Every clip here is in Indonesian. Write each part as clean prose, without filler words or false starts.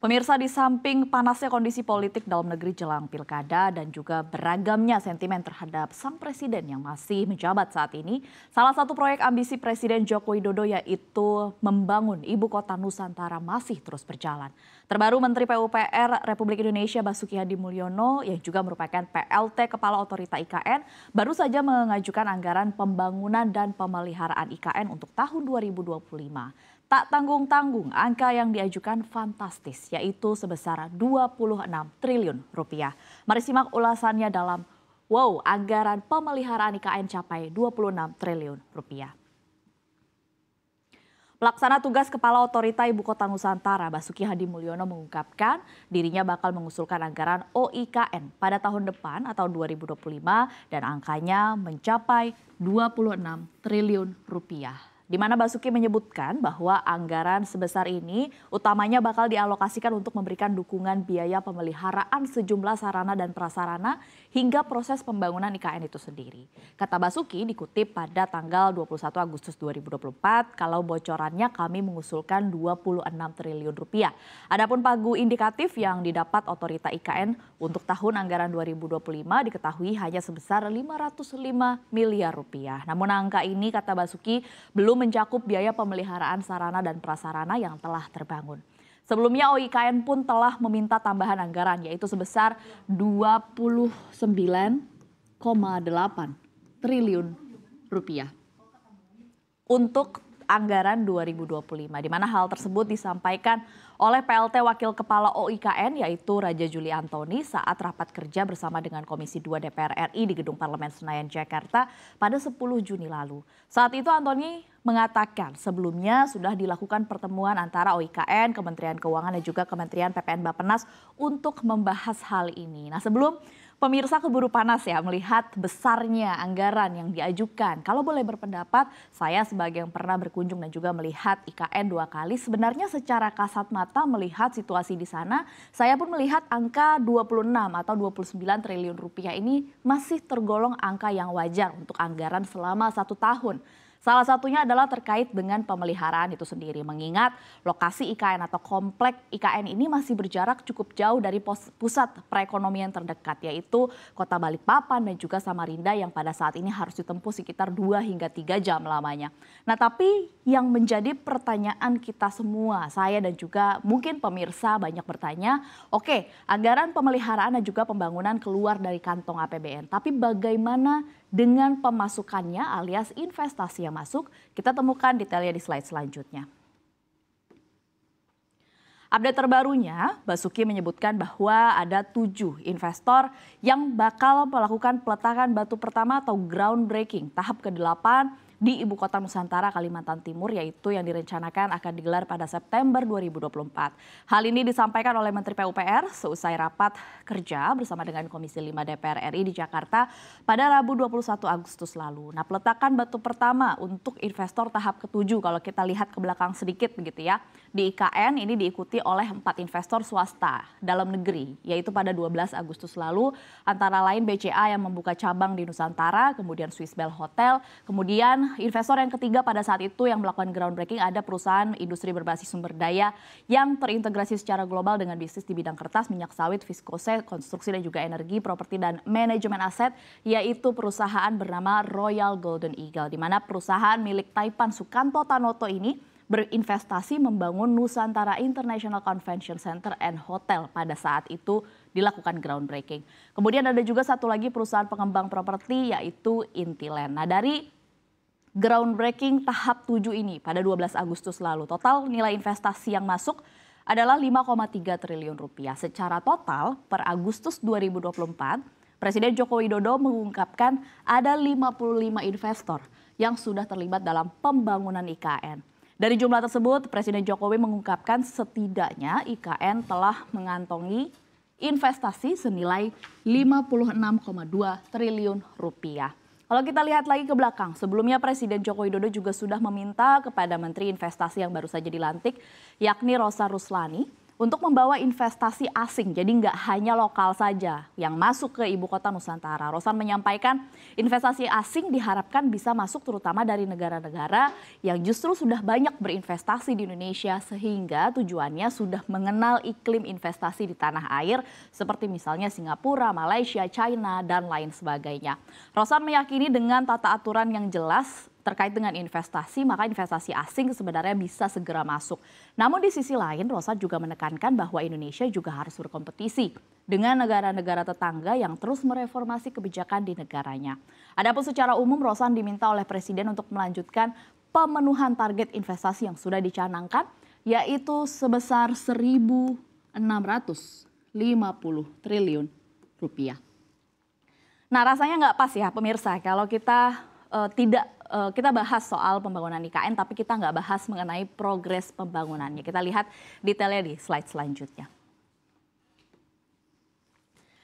Pemirsa, di samping panasnya kondisi politik dalam negeri jelang pilkada dan juga beragamnya sentimen terhadap sang presiden yang masih menjabat saat ini, salah satu proyek ambisi Presiden Joko Widodo yaitu membangun ibu kota Nusantara masih terus berjalan. Terbaru Menteri PUPR Republik Indonesia Basuki Hadi Mulyono yang juga merupakan PLT Kepala Otorita IKN baru saja mengajukan anggaran pembangunan dan pemeliharaan IKN untuk tahun 2025. Tak tanggung-tanggung, angka yang diajukan fantastis, yaitu sebesar 26 triliun rupiah. Mari simak ulasannya dalam anggaran pemeliharaan IKN capai 26 triliun rupiah. Pelaksana tugas Kepala Otorita Ibu Kota Nusantara Basuki Hadi Mulyono mengungkapkan dirinya bakal mengusulkan anggaran OIKN pada tahun depan atau 2025 dan angkanya mencapai 26 triliun rupiah. Di mana Basuki menyebutkan bahwa anggaran sebesar ini utamanya bakal dialokasikan untuk memberikan dukungan biaya pemeliharaan sejumlah sarana dan prasarana hingga proses pembangunan IKN itu sendiri. Kata Basuki dikutip pada tanggal 21 Agustus 2024, kalau bocorannya kami mengusulkan 26 triliun rupiah. Adapun pagu indikatif yang didapat otorita IKN untuk tahun anggaran 2025 diketahui hanya sebesar 505 miliar rupiah. Namun angka ini kata Basuki belum mencakup biaya pemeliharaan sarana dan prasarana yang telah terbangun. Sebelumnya OIKN pun telah meminta tambahan anggaran yaitu sebesar 29,8 triliun rupiah untuk anggaran 2025, di mana hal tersebut disampaikan oleh PLT Wakil Kepala OIKN yaitu Raja Juli Antoni saat rapat kerja bersama dengan Komisi 2 DPR RI di Gedung Parlemen Senayan, Jakarta pada 10 Juni lalu. Saat itu Antoni mengatakan sebelumnya sudah dilakukan pertemuan antara OIKN, Kementerian Keuangan dan juga Kementerian PPN Bappenas untuk membahas hal ini. Nah, sebelum pemirsa keburu panas ya melihat besarnya anggaran yang diajukan. Kalau boleh berpendapat, saya sebagai yang pernah berkunjung dan juga melihat IKN 2 kali, sebenarnya secara kasat mata melihat situasi di sana, saya pun melihat angka 26 atau 29 triliun rupiah ini masih tergolong angka yang wajar untuk anggaran selama 1 tahun. Salah satunya adalah terkait dengan pemeliharaan itu sendiri. Mengingat lokasi IKN atau komplek IKN ini masih berjarak cukup jauh dari pusat perekonomian terdekat, yaitu Kota Balikpapan dan juga Samarinda yang pada saat ini harus ditempuh sekitar 2 hingga 3 jam lamanya. Nah, tapi yang menjadi pertanyaan kita semua, saya dan juga mungkin pemirsa banyak bertanya, oke, anggaran pemeliharaan dan juga pembangunan keluar dari kantong APBN. Tapi bagaimana dengan pemasukannya alias investasi yang masuk? Kita temukan detailnya di slide selanjutnya. Update terbarunya, Basuki menyebutkan bahwa ada 7 investor yang bakal melakukan peletakan batu pertama atau groundbreaking tahap ke-8 di Ibu Kota Nusantara Kalimantan Timur, yaitu yang direncanakan akan digelar pada September 2024. Hal ini disampaikan oleh Menteri PUPR seusai rapat kerja bersama dengan Komisi 5 DPR RI di Jakarta pada Rabu 21 Agustus lalu. Nah, peletakan batu pertama untuk investor tahap ke-7 kalau kita lihat ke belakang sedikit begitu ya. Di IKN ini diikuti oleh 4 investor swasta dalam negeri, yaitu pada 12 Agustus lalu antara lain BCA yang membuka cabang di Nusantara, kemudian Swiss Bell Hotel, kemudian investor yang ketiga pada saat itu yang melakukan groundbreaking ada perusahaan industri berbasis sumber daya yang terintegrasi secara global dengan bisnis di bidang kertas, minyak sawit, viskose, konstruksi dan juga energi, properti dan manajemen aset, yaitu perusahaan bernama Royal Golden Eagle, di mana perusahaan milik Taipan Sukanto Tanoto ini berinvestasi membangun Nusantara International Convention Center and Hotel pada saat itu dilakukan groundbreaking. Kemudian ada juga satu lagi perusahaan pengembang properti yaitu Intiland. Nah, dari groundbreaking tahap 7 ini pada 12 Agustus lalu, total nilai investasi yang masuk adalah 5,3 triliun rupiah. Secara total per Agustus 2024, Presiden Joko Widodo mengungkapkan ada 55 investor yang sudah terlibat dalam pembangunan IKN. Dari jumlah tersebut, Presiden Jokowi mengungkapkan setidaknya IKN telah mengantongi investasi senilai 56,2 triliun rupiah. Kalau kita lihat lagi ke belakang, sebelumnya Presiden Joko Widodo juga sudah meminta kepada Menteri Investasi yang baru saja dilantik, yakni Rosa Ruslani, untuk membawa investasi asing. Jadi nggak hanya lokal saja yang masuk ke ibu kota Nusantara. Rosan menyampaikan investasi asing diharapkan bisa masuk terutama dari negara-negara yang justru sudah banyak berinvestasi di Indonesia sehingga tujuannya sudah mengenal iklim investasi di tanah air seperti misalnya Singapura, Malaysia, China, dan lain sebagainya. Rosan meyakini dengan tata aturan yang jelas terkait dengan investasi, maka investasi asing sebenarnya bisa segera masuk. Namun di sisi lain, Rosan juga menekankan bahwa Indonesia juga harus berkompetisi dengan negara-negara tetangga yang terus mereformasi kebijakan di negaranya. Adapun secara umum, Rosan diminta oleh Presiden untuk melanjutkan pemenuhan target investasi yang sudah dicanangkan, yaitu sebesar 1.650 triliun rupiah. Nah, rasanya nggak pas ya pemirsa kalau kita kita bahas soal pembangunan IKN tapi kita nggak bahas mengenai progres pembangunannya. Kita lihat detailnya di slide selanjutnya.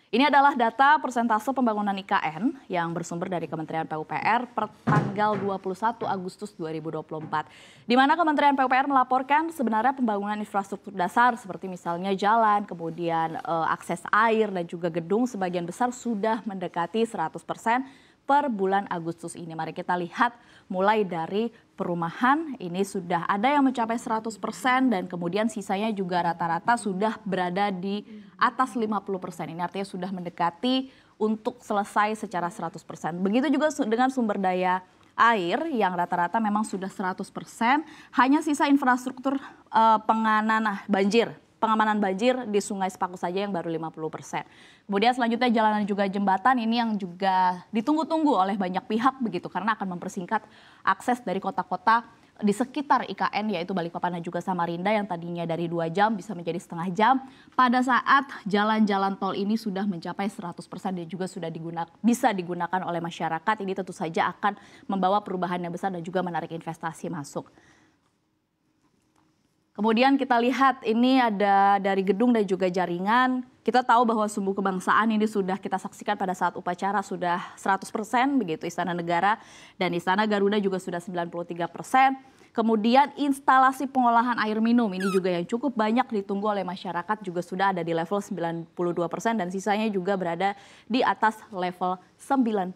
Ini adalah data persentase pembangunan IKN yang bersumber dari Kementerian PUPR per tanggal 21 Agustus 2024. Di mana Kementerian PUPR melaporkan sebenarnya pembangunan infrastruktur dasar seperti misalnya jalan, kemudian akses air dan juga gedung sebagian besar sudah mendekati 100% per bulan Agustus ini. Mari kita lihat mulai dari perumahan ini sudah ada yang mencapai 100% dan kemudian sisanya juga rata-rata sudah berada di atas 50%. Ini artinya sudah mendekati untuk selesai secara 100%. Begitu juga dengan sumber daya air yang rata-rata memang sudah 100%, hanya sisa infrastruktur pengamanan banjir di Sungai Sepaku saja yang baru 50%. Kemudian selanjutnya jalan dan juga jembatan ini yang juga ditunggu-tunggu oleh banyak pihak begitu karena akan mempersingkat akses dari kota-kota di sekitar IKN yaitu Balikpapan dan juga Samarinda yang tadinya dari 2 jam bisa menjadi setengah jam. Pada saat jalan-jalan tol ini sudah mencapai 100% dan juga sudah bisa digunakan oleh masyarakat, ini tentu saja akan membawa perubahan yang besar dan juga menarik investasi masuk. Kemudian kita lihat ini ada dari gedung dan juga jaringan. Kita tahu bahwa sumbu kebangsaan ini sudah kita saksikan pada saat upacara sudah 100% begitu Istana Negara dan Istana Garuda juga sudah 93%. Kemudian instalasi pengolahan air minum ini juga yang cukup banyak ditunggu oleh masyarakat juga sudah ada di level 92% dan sisanya juga berada di atas level 90%.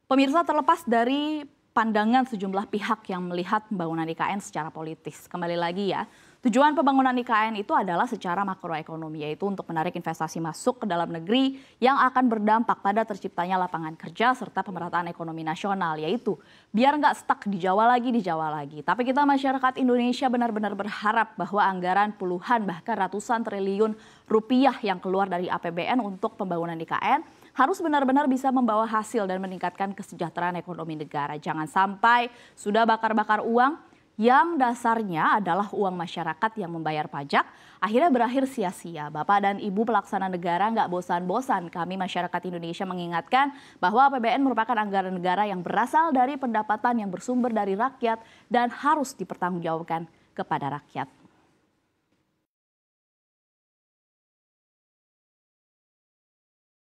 Pemirsa, terlepas dari pandangan sejumlah pihak yang melihat pembangunan IKN secara politis. Kembali lagi ya, tujuan pembangunan IKN itu adalah secara makroekonomi, yaitu untuk menarik investasi masuk ke dalam negeri yang akan berdampak pada terciptanya lapangan kerja serta pemerataan ekonomi nasional, yaitu biar nggak stuck di Jawa lagi. Tapi kita masyarakat Indonesia benar-benar berharap bahwa anggaran puluhan bahkan ratusan triliun rupiah yang keluar dari APBN untuk pembangunan IKN harus benar-benar bisa membawa hasil dan meningkatkan kesejahteraan ekonomi negara. Jangan sampai sudah bakar-bakar uang yang dasarnya adalah uang masyarakat yang membayar pajak, akhirnya berakhir sia-sia. Bapak dan Ibu pelaksana negara nggak bosan-bosan kami masyarakat Indonesia mengingatkan bahwa APBN merupakan anggaran negara yang berasal dari pendapatan yang bersumber dari rakyat dan harus dipertanggungjawabkan kepada rakyat.